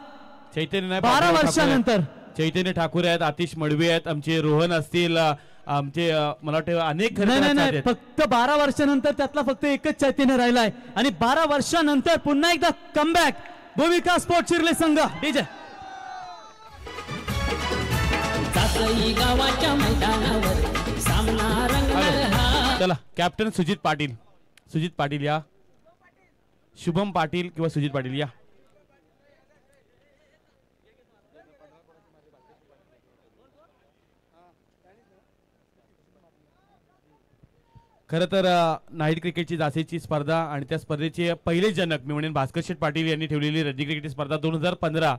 चैतन्य 12 वर्षानंतर चैतन्य ठाकूर आहेत, आतिश मडवी आहेत, आमचे रोहन असतील, आमचे मला वाटतं अनेक नाही, फक्त 12 वर्षानंतर त्यातला फक्त एकच चैतन्य राहिलाय आणि 12 वर्षानंतर पुन्हा एकदा कमबॅक भूमिका स्पोर्ट्स चिरले संघ. डीजे जासई गावाच्या मैदानावर सामना रंगणार हाय. चला कॅप्टन सुजित पाटील या, शुभम पाटील किंवा सुजित पाटील या. खरं तर नाईट क्रिकेटची जासेची स्पर्धा आणि त्या स्पर्धेचे पहिले जनक मी म्हणेन भास्कर शेठ पाटील यांनी ठेवलेली रणजी क्रिकेट स्पर्धा 2015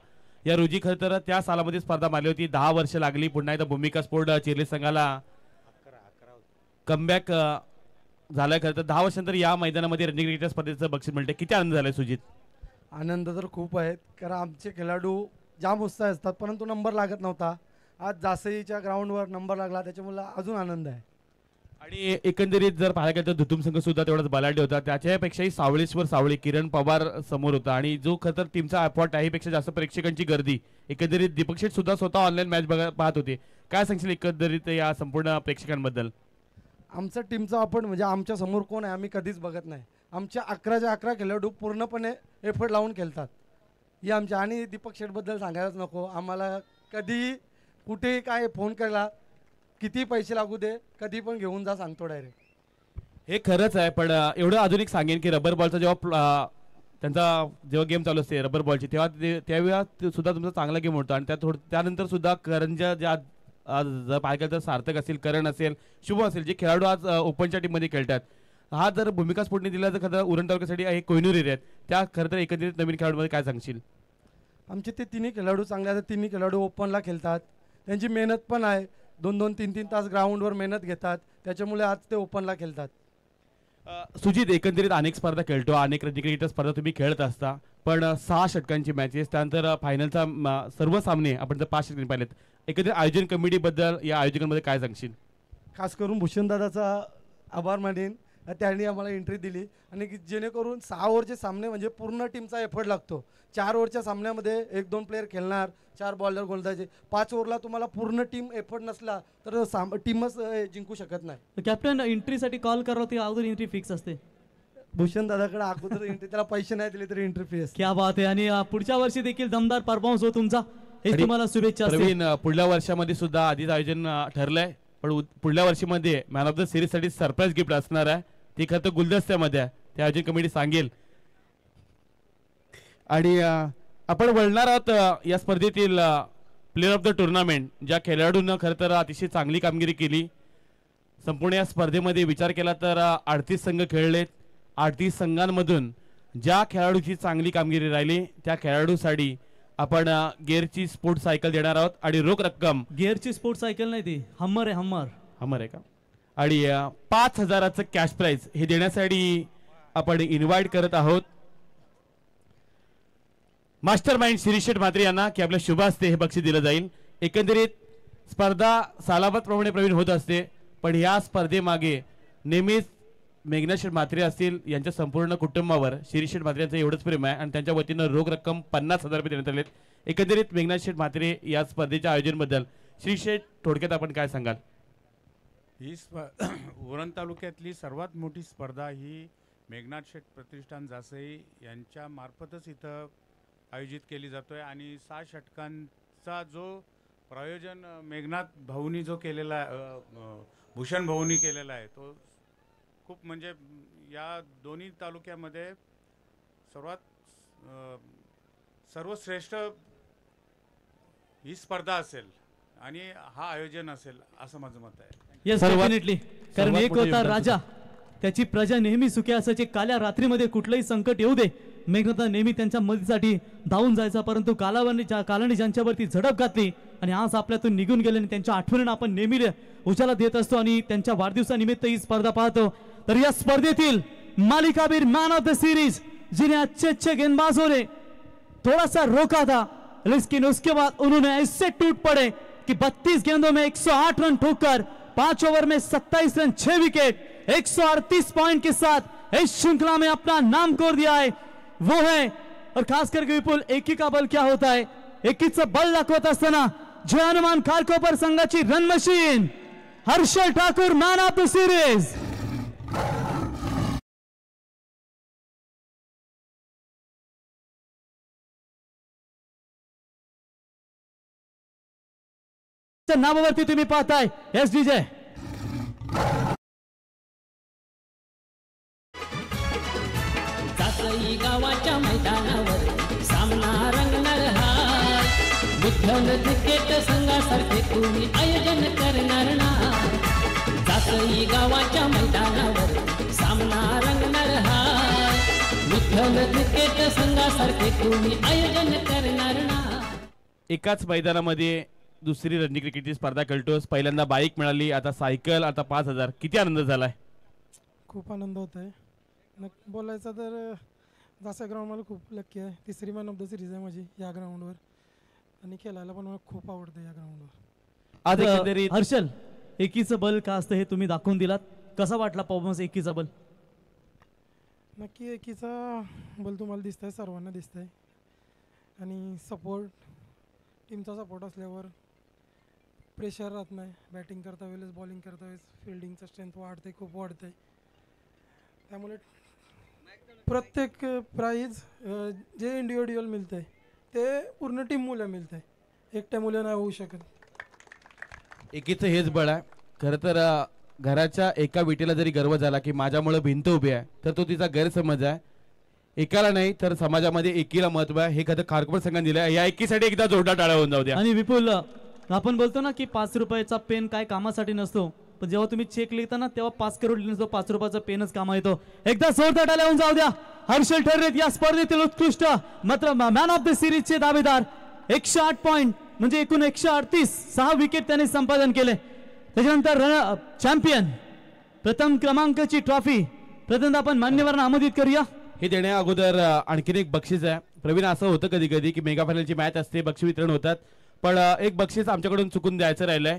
या रोजी खरं तर त्या सालामध्ये स्पर्धा मारली होती. 10 वर्ष लागली पुन्हा एकदा भूमिका स्पोर्ट चिरले संघाला कमबॅक झालाय. खरं तर 10 वर्षांनंतर या मैदानामध्ये रणजी क्रिकेट स्पर्धेचं बक्षीस मिळते. किती आनंद झालाय सुजित? आनंद तर खूप आहेत, कारण आमचे खेळाडू जाम उत्साही असतात, परंतु नंबर लागत नव्हता. आज जासईच्या ग्राउंडवर नंबर लागला, त्याच्यामुळे अजून आनंद आहे. आणि एकंदरीत जर पाहायला गेलं तर धुतुम संघ सुद्धा तेवढाच बलाढ्य होता. त्याच्यापेक्षाही सावळेश्वर सावळे, किरण पवार समोर होता आणि जो खतर टीमचा एफर्ट आहे पेक्षा जास्त प्रेक्षकांची गर्दी. एकंदरीत दीपक शेठ सुद्धा स्वतः ऑनलाईन मॅच पाहत होते. काय सांगशील एकंदरीत या संपूर्ण प्रेक्षकांबद्दल? आमच्या टीमचा आपण म्हणजे आमच्या समोर कोण आहे आम्ही कधीच बघत नाही. आमच्या 11 खेळाडू पूर्णपणे एफर्ट लावून खेळतात. ही आमच्या, आणि दीपक शेठबद्दल सांगायलाच नको. आम्हाला कधी कुठेही काय फोन केला, किती पैसे लागू दे, कधी पण घेऊन जा सांगतो डायरेक्ट. हे खरंच आहे. पण एवढं आधुनिक सांगेन की रबर बॉलचा जेव्हा जेव्हा गेम चालू असते रबर बॉलची, त्यावेळी सुद्धा तुमचा चांगला गेम होता. आणि त्यानंतर सुद्धा करणच्या ज्या जर पाहायला तर सार्थक असेल, करण असेल, शुभ असेल, जे खेळाडू आज ओपनच्या टीममध्ये खेळतात, हा जर भूमिका स्पोर्टने दिला तर खरं उरण तालुक्यासाठी हे कोहिनूर एरिया आहेत. त्या खरं तर एकंदरीत नवीन खेळाडूमध्ये काय सांगशील? आमचे ते तिन्ही खेळाडू चांगले आहेत. तिन्ही खेळाडू ओपनला खेळतात, त्यांची मेहनत पण आहे. 2-2, 3-3 तास ग्राउंडवर मेहनत घेतात, त्याच्यामुळे आज ते ओपनला खेळतात. सुजित, एकंदरीत अनेक स्पर्धा खेळतो, अनेक रणजी क्रिकेट स्पर्धा तुम्ही खेळत असता, पण 6 षटकांची मॅचेस, त्यानंतर फायनलचा सर्व सामने आपण जर 5 षटकांनी पाहिलेत, एकंदरीत आयोजन कमिटीबद्दल या आयोजकांमध्ये काय सांगशील? खास करून भूषणदादाचा आभार मानेन, त्यांनी आम्हाला एंट्री दिली. आणि जेणेकरून 6 ओव्हरचे सामने म्हणजे पूर्ण टीमचा एफर्ट लागतो. 4 ओव्हरच्या सामन्यामध्ये 1-2 प्लेयर खेळणार, 4 बॉलर गोलंदाजी. 5 ओव्हरला तुम्हाला पूर्ण टीम एफर्ट नसला तर टीमच जिंकू शकत नाही. कॅप्टन एंट्रीसाठी कॉल करा, ती अगोदर एंट्री फिक्स असते. भूषण दादाकडे अगोदर एंट्री, त्याला पैसे नाही दिले तरी एंट्री फी असते. क्या बात आहे. आणि पुढच्या वर्षी देखील दमदार परफॉर्मन्स हो तुमचा, हे तुम्हाला शुभेच्छा. पुढल्या वर्षामध्ये सुद्धा आधीच आयोजन ठरलंय, पण पुढल्या वर्षीमध्ये मॅन ऑफ द सिरीज साठी सरप्राईज गिफ्ट असणार आहे. ती खरं तर गुलदस्त्यामध्ये आहे, ते आयोजन कमिटी सांगेल. आणि आपण वळणार आहोत या स्पर्धेतील प्लेअर ऑफ द टुर्नामेंट ज्या खेळाडूंना खरं तर अतिशय चांगली कामगिरी केली. संपूर्ण या स्पर्धेमध्ये विचार केला तर 38 संघ खेळलेत. 38 संघांमधून ज्या खेळाडूची चांगली कामगिरी राहिली त्या खेळाडूसाठी आपण गिअरची स्पोर्ट सायकल देणार आहोत आणि रोख रक्कम. गिअरची स्पोर्ट सायकल नाही ती हम्मर आहे. हम्मर आहे का? आणि 5,000चं कॅश प्राइज हे देण्यासाठी आपण इन्व्हाइट करत आहोत मास्टर माइंड शिरीष शेठ म्हात्रे यांना की आपल्या शुभ हस्ते हे बक्षीस दिलं जाईल. एकंदरीत स्पर्धा सालाबादप्रमाणे प्रवीण होत असते, पण या स्पर्धेमागे नेहमीच मेघना शेठ म्हात्रे असतील यांच्या संपूर्ण कुटुंबावर शिरीष शेठ म्हात्रे यांचं एवढंच प्रेम आहे आणि त्यांच्या वतीनं रोख रक्कम 50,000 रुपये देण्यात आलेत. एकंदरीत मेघना शेठ म्हात्रे या स्पर्धेच्या आयोजनाबद्दल शिरीष शेठ थोडक्यात आपण काय सांगाल? ही उरण तालुक्यातली सर्वात मोठी स्पर्धा ही मेघनाथ शेठ प्रतिष्ठान जासई यांच्या मार्फतच इथं आयोजित केली जातोय आणि 6 षटकांचा जो प्रायोजन मेघनाथ भाऊनी जो केलेला भूषण भाऊनी केलेला आहे तो खूप म्हणजे या दोन्ही तालुक्यामध्ये सर्वश्रेष्ठ ही स्पर्धा असेल आणि हा आयोजन असेल असं माझं मत आहे. Yes definitely. कारण एक होता राजा, त्याची प्रजा नेहमी सुखी असायची. काल्या रात्रीमध्ये कुठलंही संकट येऊ दे मेघनाथ नेहमी त्यांच्या मदतीसाठी धावून जायचा, परंतु कालाने ज्यांच्यावरती झडप घातली आणि आज आपल्यातून निघून गेले आणि त्यांच्या आठवणीनं आपण नेहमी उजाला देत असतो आणि त्यांच्या वाढदिवसानिमित्त ही स्पर्धा पाहतो. तर या स्पर्धेतील मालिकावीर मॅन ऑफ द सीरीज जिन्हें अच्छे गेंदबाजों ने थोड़ा सा रोका था, लेकिन उसके बाद उन्होंने ऐसे टूट पड़े कि 32 गेंदों में 108 रन ठोककर 5 ओवर में 27 रन 6 विकेट 138 पॉइंट के साथ इस श्रृंखला में अपना नाम कोर दिया है वो है. और खास करके विपुल एकी का बल क्या होता है, एकीचं बल दाखवत असताना जय हनुमान खारकोपर संघाची run machine Harshal Thakur man of the series. नावावरती तुम्ही पाहताय एस डीजे. जासई गावाच्या मैदानावर सामना रंगणार हाय. विठ्ठल क्रिकेट संघासारखे तुम्ही आयोजन करणार ना. जासई गावाच्या मैदानावर सामना रंगणार हाय. विठ्ठल क्रिकेट संघासारखे तुम्ही आयोजन करणार ना. एकाच मैदानामध्ये दुसरी रणजी क्रिकेटची स्पर्धा खेळतोस. पहिल्यांदा बाईक मिळाली, आता सायकल, आता 5,000. किती आनंद झालाय? खूप आनंद होत आहे. बोलायचं तर जासा ग्राउंड मला खूप लक्की आहे. तिसरी मॅन ऑफ द सिरीज आहे माझी या ग्राउंडवर आणि खेळायला पण मला खूप आवडतं या ग्राउंडवर. आज हर्षल, एकीचं बल का असतं हे तुम्ही दाखवून दिलात. कसा वाटला परफॉर्मन्स एकीचा बल? नक्की एकीचा बल तुम्हाला दिसतंय, सर्वांना दिसतंय आणि सपोर्ट टीमचा सपोर्ट असल्यावर प्रेशर राहत नाही. बॅटिंग करता वेळेस बॉलिंग करता वेळेस फिल्डिंगचं स्ट्रेंथ वाढते, खूप वाढते. त्यामुळे प्रत्येक प्राईज जे इंडिव्हिज्युअल मिळतं आहे ते पूर्ण टीम मुलं मिळतं आहे, एकट्या मुलं नाही होऊ शकत. एकीचं हेच बळ आहे खरं तर. घराच्या एका विटेला जरी गर्व झाला की माझ्यामुळे भिंत उभी आहे तर तो तिचा गैरसमज आहे. एकाला नाही तर समाजामध्ये एकीला महत्व आहे हे खरं खारकोपर संघाने दिलं आहे. या एकीसाठी एकदा जोरदार टाळ्या होऊन जाऊ द्या. आणि विपुल, आपण बोलतो ना की 5 रुपयाचा पेन काय कामासाठी नसतो, पण जेव्हा तुम्ही चेक लिहिता ना तेव्हा 5 करोड लिहितो, 5 रुपयाचा पेनच कामा येतो. एकदा जोरदार टाळ्या होऊन जाऊ द्या. हर्षल ठरलेत या स्पर्धेतील उत्कृष्ट मात्र मॅन ऑफ द सिरीजचे दावेदार. 108 पॉइंट म्हणजे एकूण 138, 6 विकेट त्याने संपादन केले. त्याच्यानंतर चॅम्पियन प्रथम क्रमांकाची ट्रॉफी प्रथम आपण मान्यवरांना आमंत्रित करूया. हे देण्या अगोदर आणखीन एक बक्षीस आहे. प्रवीण, असं होतं कधी कधी की मेगा फायनलची मॅच असते, बक्षीस वितरण होतात, पण एक बक्षीस आमच्याकडून चुकून द्यायचं राहिलंय.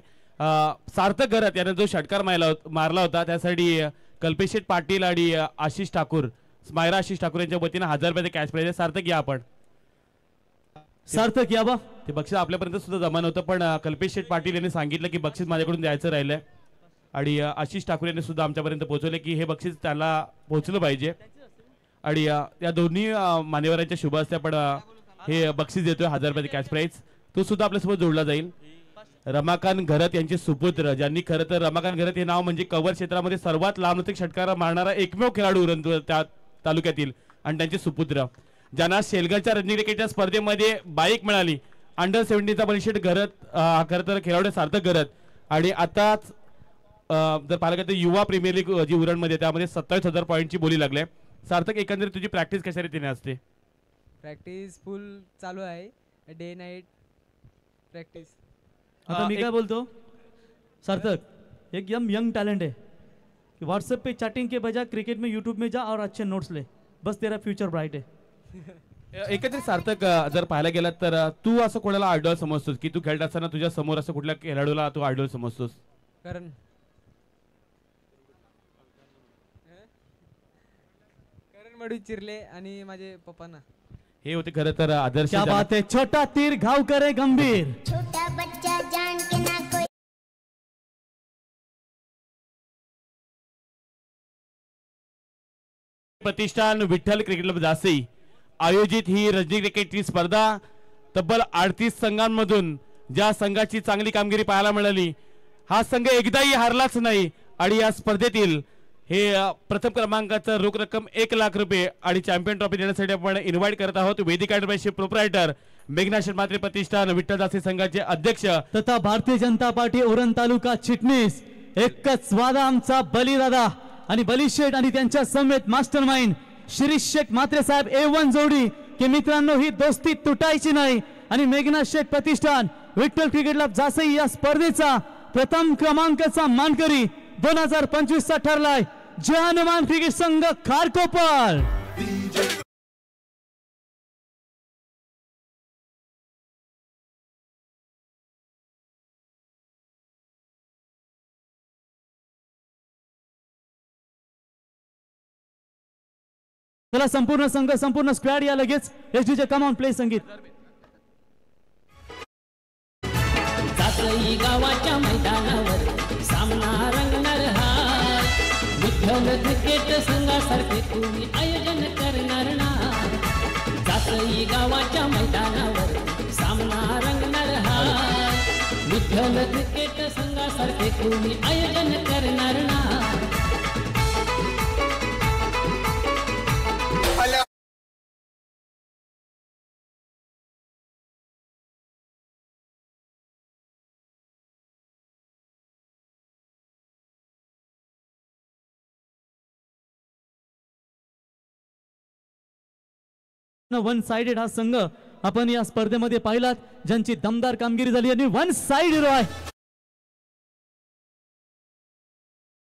सार्थक घरात याने जो षटकार मारला होता त्यासाठी कल्पेश पाटील आणि आशिष ठाकूर, स्मायरा आशिष ठाकूर यांच्या वतीनं 1000 रुपयाचे कॅश प्राइज आहे. सार्थक या आपण. सार्थक या बा. ते बक्षीस आपल्यापर्यंत सुद्धा जमा नव्हतं, पण कल्पेश पाटील यांनी सांगितलं की बक्षीस माझ्याकडून द्यायचं राहिलंय आणि आशिष ठाकूर यांनी सुद्धा आमच्यापर्यंत पोहोचवले की हे बक्षीस त्याला पोहोचलं पाहिजे. आणि या दोन्ही मान्यवरांच्या शुभ हस्ते आपण हे बक्षीस देतोय 1000 रुपयाचे कॅश प्राइज. तो सुद्धा आपल्यासोबत जोडला जाईल. रमाकांत घरत यांचे सुपुत्र, ज्यांनी खरं तर रमाकांत घरत हे नाव म्हणजे कव्हर क्षेत्रामध्ये सर्वात लांबलचक षटकार मारणारा एकमेव खेळाडू उरण त्या तालुक्यातील, आणि त्यांचे सुपुत्र ज्यांना शेलगडच्या रणजी क्रिकेटच्या स्पर्धेमध्ये बाईक मिळाली अंडर 17चा बलिष्ठ करत खरं तर खेळाडू सार्थक करत आणि आताच जर पाहिलं गेलं तर युवा प्रीमियर लीग जी उरणमध्ये त्यामध्ये 27,000 पॉईंटची बोली लागले. सार्थक एकंदरीत तुझी प्रॅक्टिस कशा रीतीने असते? प्रॅक्टिस फुल चालू आहे, डे नाईट प्रॅक्टिस. आता मी काय बोलतो सार्थक, एक यंग टैलेंट है, व्हाट्सएप पे चैटिंग के बजाय क्रिकेट में यूट्यूब में जा और अच्छे नोट्स ले, बस तेरा फ्यूचर ब्राइट है. एकंदरीत सार्थक जर पाहायला गेलात तर तू असं कोणाला आयडॉल समजतोस की तू खेळत असताना तुझ्या समोर असं कुठल्या खेळाडूला तू आयडॉल समजतोस? करण मडू चिरले आणि माझे पप्पांना. हे होते खरं तर आदर्श. क्या बात है, छोटा तीर घाव करे गंभीर. छोटा बच्चा जान के ना कोई प्रतिष्ठान विठ्ठल क्रिकेट क्लब जासई आयोजित ही रणजी क्रिकेटची स्पर्धा तब्बल 38 संघांमधून ज्या संघाची चांगली कामगिरी पाहायला मिळाली, हा संघ एकदाही हारलाच नाही आणि या स्पर्धेतील हे प्रथम क्रमांकाचं रोख रक्कम 1 लाख रुपये आणि चॅम्पियन ट्रॉफी देण्यासाठी आपण इन्व्हाइट करत आहोत वेदिका एंटरप्राइजचे प्रोप्रायटर मेघना शेटमात्रे प्रतिष्ठान विठ्ठल जासई संघाचे अध्यक्ष तथा भारतीय जनता पार्टी उरण तालुका चिटणीस एकच वादा आमचा बलीदादा आणि बलीशेठ आणि त्यांच्या समेत मास्टरमाइंड शिरीष शेठ मात्रे साहेब A1 जोडी की मित्रांनो ही दोस्ती तुटायची नाही. आणि मेघना शेठ प्रतिष्ठान विठ्ठल क्रिकेट क्लब जासई या स्पर्धेचा प्रथम क्रमांकाचा मानकरी 2025 ठरलाय जय हनुमान क्रिकेट संघ खारकोपर. चला संपूर्ण संघ संपूर्ण स्क्वॅड या लगेच एसडीचे कम ऑन प्ले संगीत. जासई गावाच्या मैदानावर सामना रंगणार हाय, विठ्ठल क्रिकेट संघासारखे तुम्ही आयोजन करणार ना. जासई गावाच्या मैदानावर सामना रंगणार हाय, विठ्ठल क्रिकेट संघासारखे तुम्ही आयोजन करणार ना. वन साइडेड हा संघ आपण या स्पर्धेमध्ये पाहिलात ज्यांची दमदार कामगिरी झाली आणि वन साइड हिरो आहे